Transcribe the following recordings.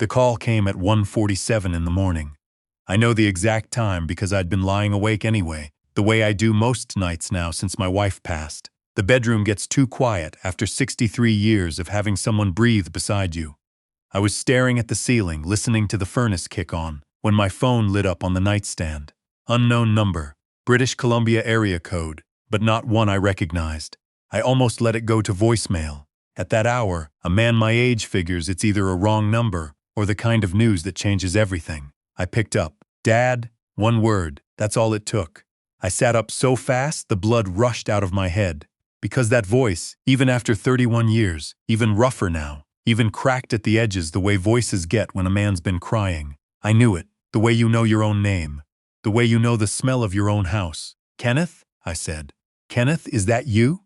The call came at 1:47 in the morning. I know the exact time because I'd been lying awake anyway, the way I do most nights now since my wife passed. The bedroom gets too quiet after 63 years of having someone breathe beside you. I was staring at the ceiling, listening to the furnace kick on, when my phone lit up on the nightstand. Unknown number, British Columbia area code, but not one I recognized. I almost let it go to voicemail. At that hour, a man my age figures it's either a wrong number or the kind of news that changes everything. I picked up. Dad, one word, that's all it took. I sat up so fast the blood rushed out of my head. Because that voice, even after 31 years, even rougher now, even cracked at the edges the way voices get when a man's been crying. I knew it, the way you know your own name, the way you know the smell of your own house. Kenneth? I said. Kenneth, is that you?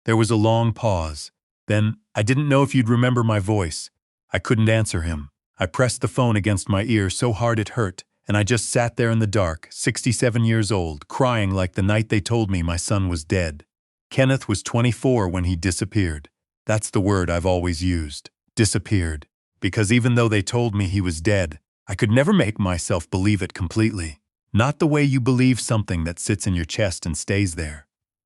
There was a long pause. Then, I didn't know if you'd remember my voice. I couldn't answer him. I pressed the phone against my ear so hard it hurt, and I just sat there in the dark, 67 years old, crying like the night they told me my son was dead. Kenneth was 24 when he disappeared. That's the word I've always used. Disappeared. Because even though they told me he was dead, I could never make myself believe it completely. Not the way you believe something that sits in your chest and stays there.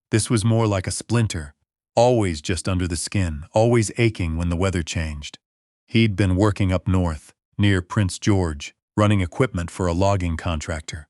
This was more like a splinter, always just under the skin, always aching when the weather changed. He'd been working up north, near Prince George, running equipment for a logging contractor.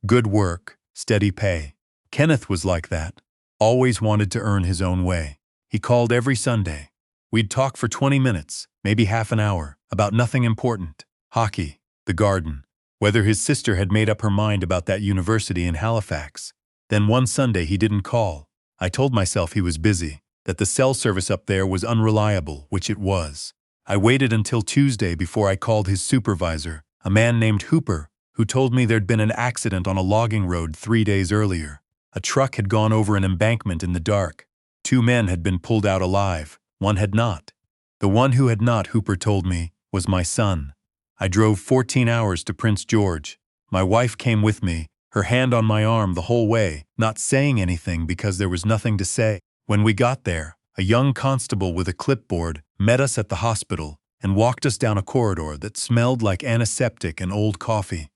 Good work, steady pay. Kenneth was like that. Always wanted to earn his own way. He called every Sunday. We'd talk for 20 minutes, maybe half an hour, about nothing important. Hockey, the garden, whether his sister had made up her mind about that university in Halifax. Then one Sunday he didn't call. I told myself he was busy, that the cell service up there was unreliable, which it was. I waited until Tuesday before I called his supervisor, a man named Hooper, who told me there'd been an accident on a logging road 3 days earlier. A truck had gone over an embankment in the dark. 2 men had been pulled out alive. One had not. The one who had not, Hooper told me, was my son. I drove 14 hours to Prince George. My wife came with me, her hand on my arm the whole way, not saying anything because there was nothing to say. When we got there, a young constable with a clipboard met us at the hospital and walked us down a corridor that smelled like antiseptic and old coffee.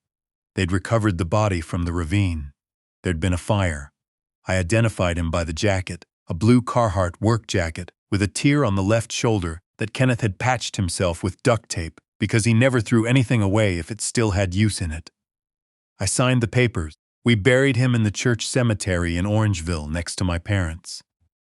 They'd recovered the body from the ravine. There'd been a fire. I identified him by the jacket, a blue Carhartt work jacket with a tear on the left shoulder that Kenneth had patched himself with duct tape because he never threw anything away if it still had use in it. I signed the papers. We buried him in the church cemetery in Orangeville next to my parents.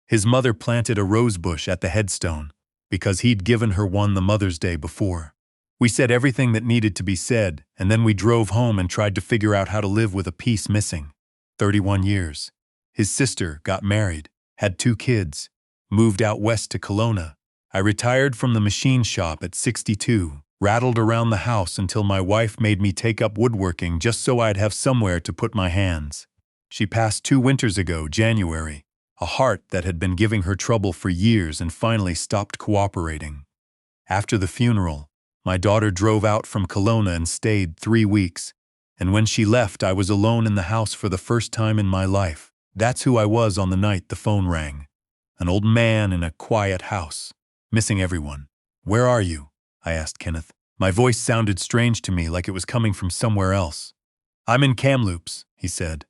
His mother planted a rosebush at the headstone because he'd given her one the Mother's Day before. We said everything that needed to be said, and then we drove home and tried to figure out how to live with a piece missing. 31 years. His sister got married, had 2 kids, moved out west to Kelowna. I retired from the machine shop at 62, rattled around the house until my wife made me take up woodworking just so I'd have somewhere to put my hands. She passed 2 winters ago, January. A heart that had been giving her trouble for years and finally stopped cooperating. After the funeral, my daughter drove out from Kelowna and stayed 3 weeks, and when she left I was alone in the house for the first time in my life. That's who I was on the night the phone rang. An old man in a quiet house, missing everyone. Where are you? I asked Kenneth. My voice sounded strange to me, like it was coming from somewhere else. I'm in Kamloops, he said.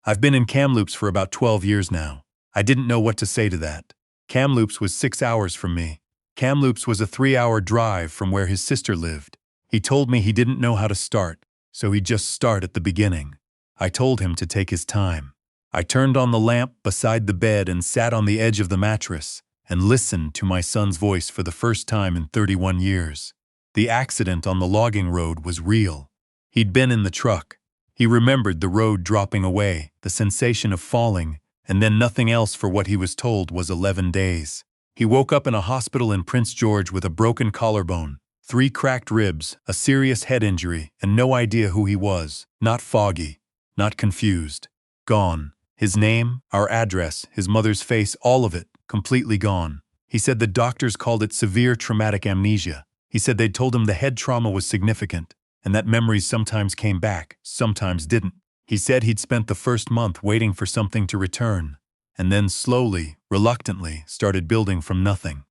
I've been in Kamloops for about 12 years now. I didn't know what to say to that. Kamloops was 6 hours from me. Kamloops was a 3-hour drive from where his sister lived. He told me he didn't know how to start, so he'd just start at the beginning. I told him to take his time. I turned on the lamp beside the bed and sat on the edge of the mattress and listened to my son's voice for the first time in 31 years. The accident on the logging road was real. He'd been in the truck. He remembered the road dropping away, the sensation of falling, and then nothing else for what he was told was 11 days. He woke up in a hospital in Prince George with a broken collarbone, 3 cracked ribs, a serious head injury, and no idea who he was. Not foggy, not confused. Gone. His name, our address, his mother's face, all of it, completely gone. He said the doctors called it severe traumatic amnesia. He said they'd told him the head trauma was significant, and that memories sometimes came back, sometimes didn't. He said he'd spent the first month waiting for something to return, and then slowly, reluctantly, started building from nothing.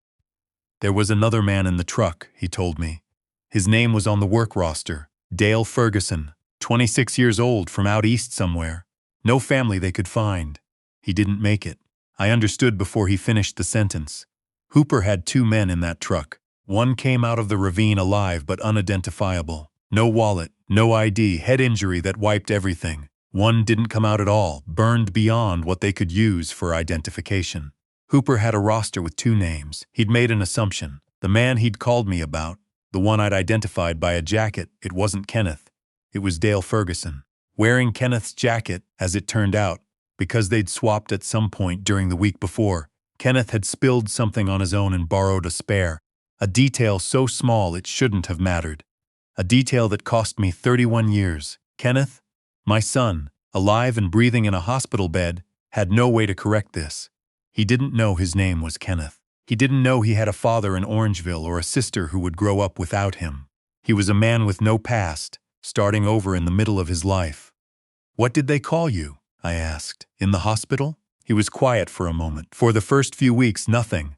There was another man in the truck, he told me. His name was on the work roster. Dale Ferguson, 26 years old, from out east somewhere. No family they could find. He didn't make it. I understood before he finished the sentence. Hooper had 2 men in that truck. One came out of the ravine alive but unidentifiable. No wallet, no ID, head injury that wiped everything. One didn't come out at all, burned beyond what they could use for identification. Hooper had a roster with 2 names. He'd made an assumption. The man he'd called me about, the one I'd identified by a jacket, it wasn't Kenneth. It was Dale Ferguson. Wearing Kenneth's jacket, as it turned out, because they'd swapped at some point during the week before, Kenneth had spilled something on his own and borrowed a spare. A detail so small it shouldn't have mattered. A detail that cost me 31 years. Kenneth, my son, alive and breathing in a hospital bed, had no way to correct this. He didn't know his name was Kenneth. He didn't know he had a father in Orangeville or a sister who would grow up without him. He was a man with no past, starting over in the middle of his life. "What did they call you?" I asked. "In the hospital?" He was quiet for a moment. "For the first few weeks, nothing.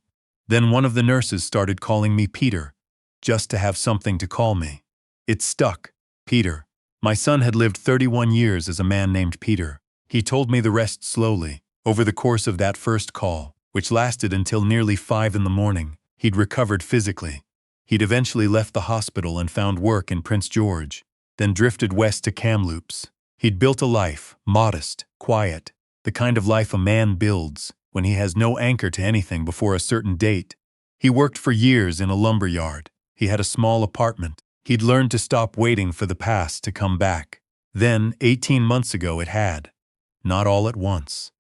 Then one of the nurses started calling me Peter, just to have something to call me. It stuck. Peter. My son had lived 31 years as a man named Peter. He told me the rest slowly. Over the course of that first call, which lasted until nearly 5 in the morning, he'd recovered physically. He'd eventually left the hospital and found work in Prince George, then drifted west to Kamloops. He'd built a life, modest, quiet, the kind of life a man builds when he has no anchor to anything before a certain date. He worked for years in a lumber yard. He had a small apartment. He'd learned to stop waiting for the past to come back. Then, 18 months ago, it had. Not all at once.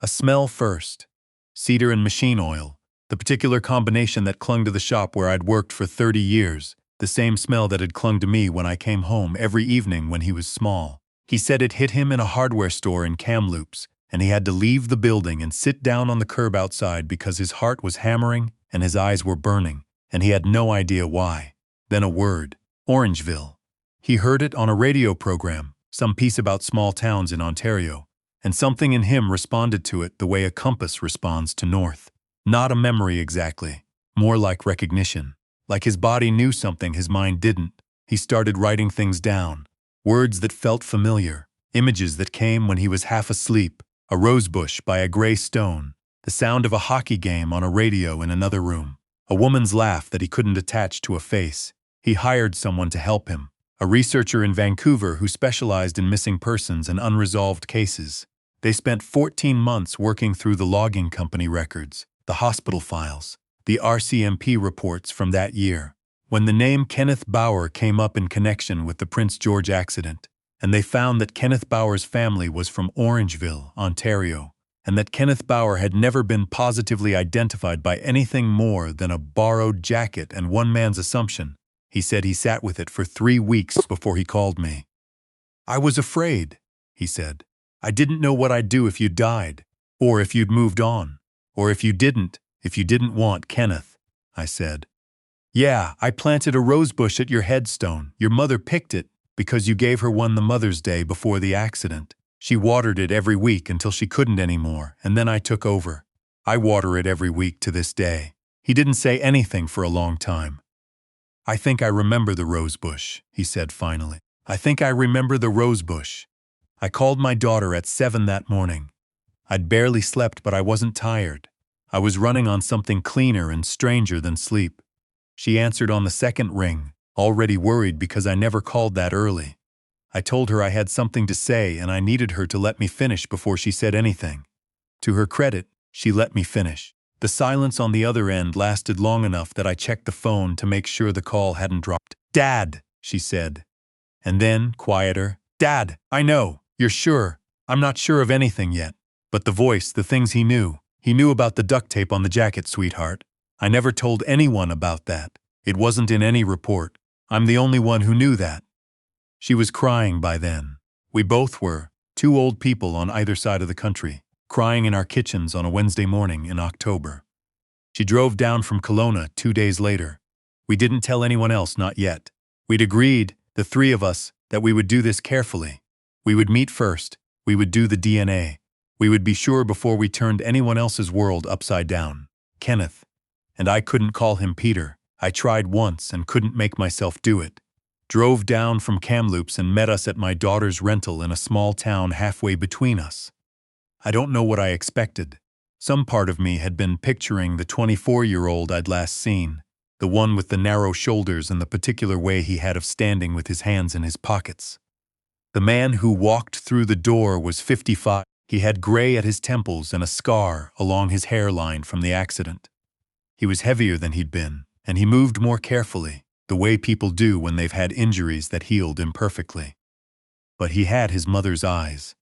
A smell first. Cedar and machine oil, the particular combination that clung to the shop where I'd worked for 30 years, the same smell that had clung to me when I came home every evening when he was small. He said it hit him in a hardware store in Kamloops, and he had to leave the building and sit down on the curb outside because his heart was hammering and his eyes were burning, and he had no idea why. Then a word. Orangeville. He heard it on a radio program, some piece about small towns in Ontario, and something in him responded to it the way a compass responds to north. Not a memory exactly, more like recognition. Like his body knew something his mind didn't. He started writing things down. Words that felt familiar, images that came when he was half asleep, a rosebush by a gray stone, the sound of a hockey game on a radio in another room, a woman's laugh that he couldn't attach to a face. He hired someone to help him, a researcher in Vancouver who specialized in missing persons and unresolved cases. They spent 14 months working through the logging company records, the hospital files, the RCMP reports from that year. When the name Kenneth Bauer came up in connection with the Prince George accident, and they found that Kenneth Bauer's family was from Orangeville, Ontario, and that Kenneth Bauer had never been positively identified by anything more than a borrowed jacket and one man's assumption, he said he sat with it for 3 weeks before he called me. "I was afraid," he said. "I didn't know what I'd do if you died, or if you'd moved on, or if you didn't want Kenneth," I said. "Yeah, I planted a rosebush at your headstone. Your mother picked it because you gave her one the Mother's Day before the accident. She watered it every week until she couldn't anymore, and then I took over. I water it every week to this day." He didn't say anything for a long time. "I think I remember the rosebush," he said finally. "I think I remember the rosebush. I called my daughter at 7 that morning. I'd barely slept, but I wasn't tired. I was running on something cleaner and stranger than sleep. She answered on the second ring, already worried because I never called that early. I told her I had something to say and I needed her to let me finish before she said anything. To her credit, she let me finish. The silence on the other end lasted long enough that I checked the phone to make sure the call hadn't dropped. "Dad," she said. And then, quieter, "Dad, I know, you're sure. I'm not sure of anything yet." But the voice, the things he knew. He knew about the duct tape on the jacket, sweetheart. I never told anyone about that. It wasn't in any report. I'm the only one who knew that. She was crying by then. We both were, 2 old people on either side of the country, crying in our kitchens on a Wednesday morning in October. She drove down from Kelowna 2 days later. We didn't tell anyone else, not yet. We'd agreed, the 3 of us, that we would do this carefully. We would meet first. We would do the DNA. We would be sure before we turned anyone else's world upside down. Kenneth. And I couldn't call him Peter. I tried once and couldn't make myself do it. Drove down from Kamloops and met us at my daughter's rental in a small town halfway between us. I don't know what I expected. Some part of me had been picturing the 24-year-old I'd last seen, the one with the narrow shoulders and the particular way he had of standing with his hands in his pockets. The man who walked through the door was 55. He had gray at his temples and a scar along his hairline from the accident. He was heavier than he'd been, and he moved more carefully, the way people do when they've had injuries that healed imperfectly. But he had his mother's eyes.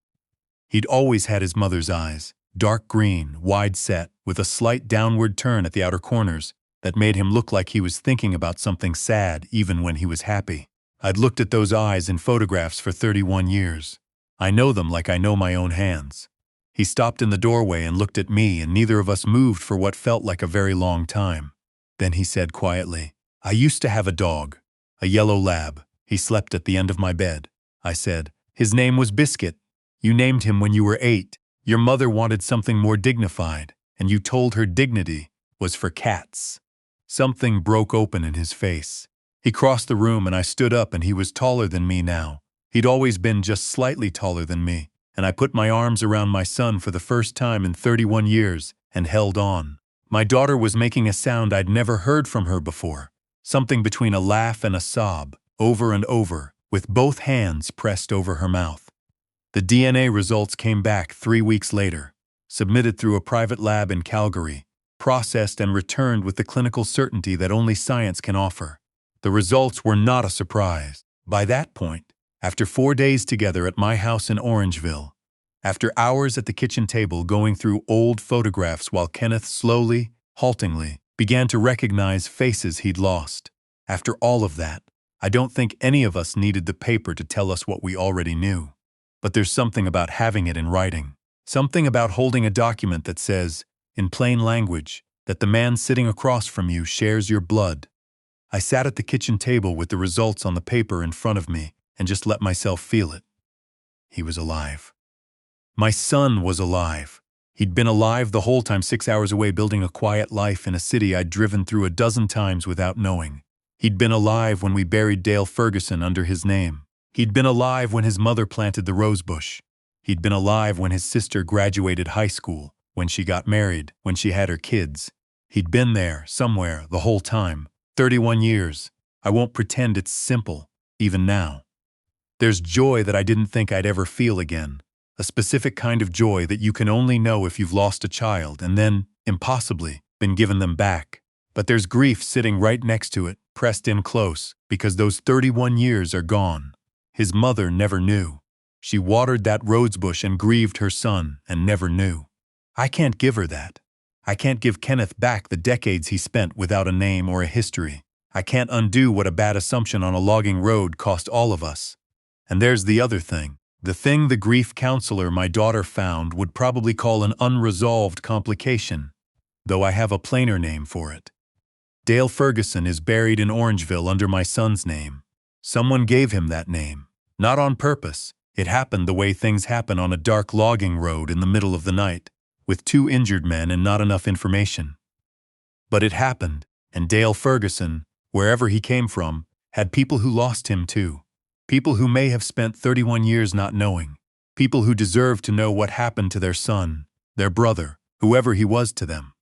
He'd always had his mother's eyes, dark green, wide-set, with a slight downward turn at the outer corners that made him look like he was thinking about something sad even when he was happy. I'd looked at those eyes in photographs for 31 years. I know them like I know my own hands. He stopped in the doorway and looked at me, and neither of us moved for what felt like a very long time. Then he said quietly, "I used to have a dog, a yellow lab. He slept at the end of my bed." I said, "His name was Biscuit. You named him when you were 8. Your mother wanted something more dignified, and you told her dignity was for cats." Something broke open in his face. He crossed the room and I stood up, and he was taller than me now. He'd always been just slightly taller than me, and I put my arms around my son for the first time in 31 years and held on. My daughter was making a sound I'd never heard from her before, something between a laugh and a sob, over and over, with both hands pressed over her mouth. The DNA results came back 3 weeks later, submitted through a private lab in Calgary, processed and returned with the clinical certainty that only science can offer. The results were not a surprise. By that point, after 4 days together at my house in Orangeville, after hours at the kitchen table going through old photographs while Kenneth slowly, haltingly, began to recognize faces he'd lost, after all of that, I don't think any of us needed the paper to tell us what we already knew. But there's something about having it in writing, something about holding a document that says, in plain language, that the man sitting across from you shares your blood. I sat at the kitchen table with the results on the paper in front of me and just let myself feel it. He was alive. My son was alive. He'd been alive the whole time, 6 hours away, building a quiet life in a city I'd driven through a dozen times without knowing. He'd been alive when we buried Dale Ferguson under his name. He'd been alive when his mother planted the rosebush. He'd been alive when his sister graduated high school, when she got married, when she had her kids. He'd been there, somewhere, the whole time. 31 years. I won't pretend it's simple, even now. There's joy that I didn't think I'd ever feel again. A specific kind of joy that you can only know if you've lost a child and then, impossibly, been given them back. But there's grief sitting right next to it, pressed in close, because those 31 years are gone. His mother never knew. She watered that rosebush and grieved her son and never knew. I can't give her that. I can't give Kenneth back the decades he spent without a name or a history. I can't undo what a bad assumption on a logging road cost all of us. And there's the other thing. The thing the grief counselor my daughter found would probably call an unresolved complication, though I have a plainer name for it. Dale Ferguson is buried in Orangeville under my son's name. Someone gave him that name. Not on purpose. It happened the way things happen on a dark logging road in the middle of the night, with 2 injured men and not enough information. But it happened, and Dale Ferguson, wherever he came from, had people who lost him too. People who may have spent 31 years not knowing. People who deserve to know what happened to their son, their brother, whoever he was to them.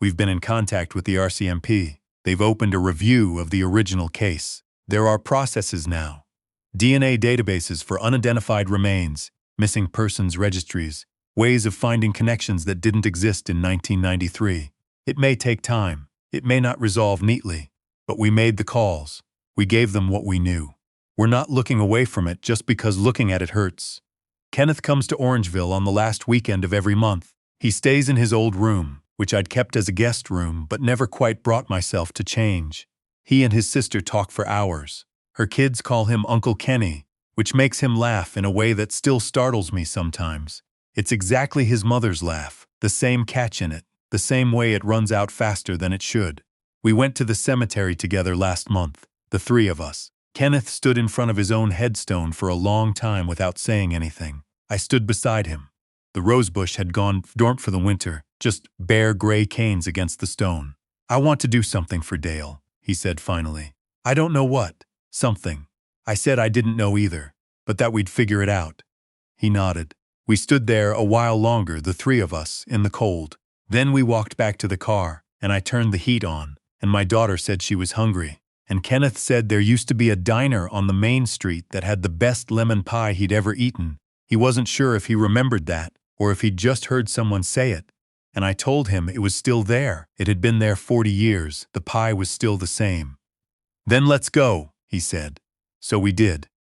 We've been in contact with the RCMP. They've opened a review of the original case. There are processes now. DNA databases for unidentified remains, missing persons registries, ways of finding connections that didn't exist in 1993. It may take time. It may not resolve neatly. But we made the calls. We gave them what we knew. We're not looking away from it just because looking at it hurts. Kenneth comes to Orangeville on the last weekend of every month. He stays in his old room, which I'd kept as a guest room but never quite brought myself to change. He and his sister talk for hours. Her kids call him Uncle Kenny, which makes him laugh in a way that still startles me sometimes. It's exactly his mother's laugh, the same catch in it, the same way it runs out faster than it should. We went to the cemetery together last month, the 3 of us. Kenneth stood in front of his own headstone for a long time without saying anything. I stood beside him. The rosebush had gone dormant for the winter, just bare gray canes against the stone. "I want to do something for Dale," he said finally. I don't know what. Something. I said I didn't know either, but that we'd figure it out. He nodded. We stood there a while longer, the three of us, in the cold. Then we walked back to the car, and I turned the heat on, and my daughter said she was hungry. And Kenneth said there used to be a diner on the main street that had the best lemon pie he'd ever eaten. He wasn't sure if he remembered that, or if he'd just heard someone say it. And I told him it was still there. It had been there 40 years. The pie was still the same. Then let's go, he said. So we did.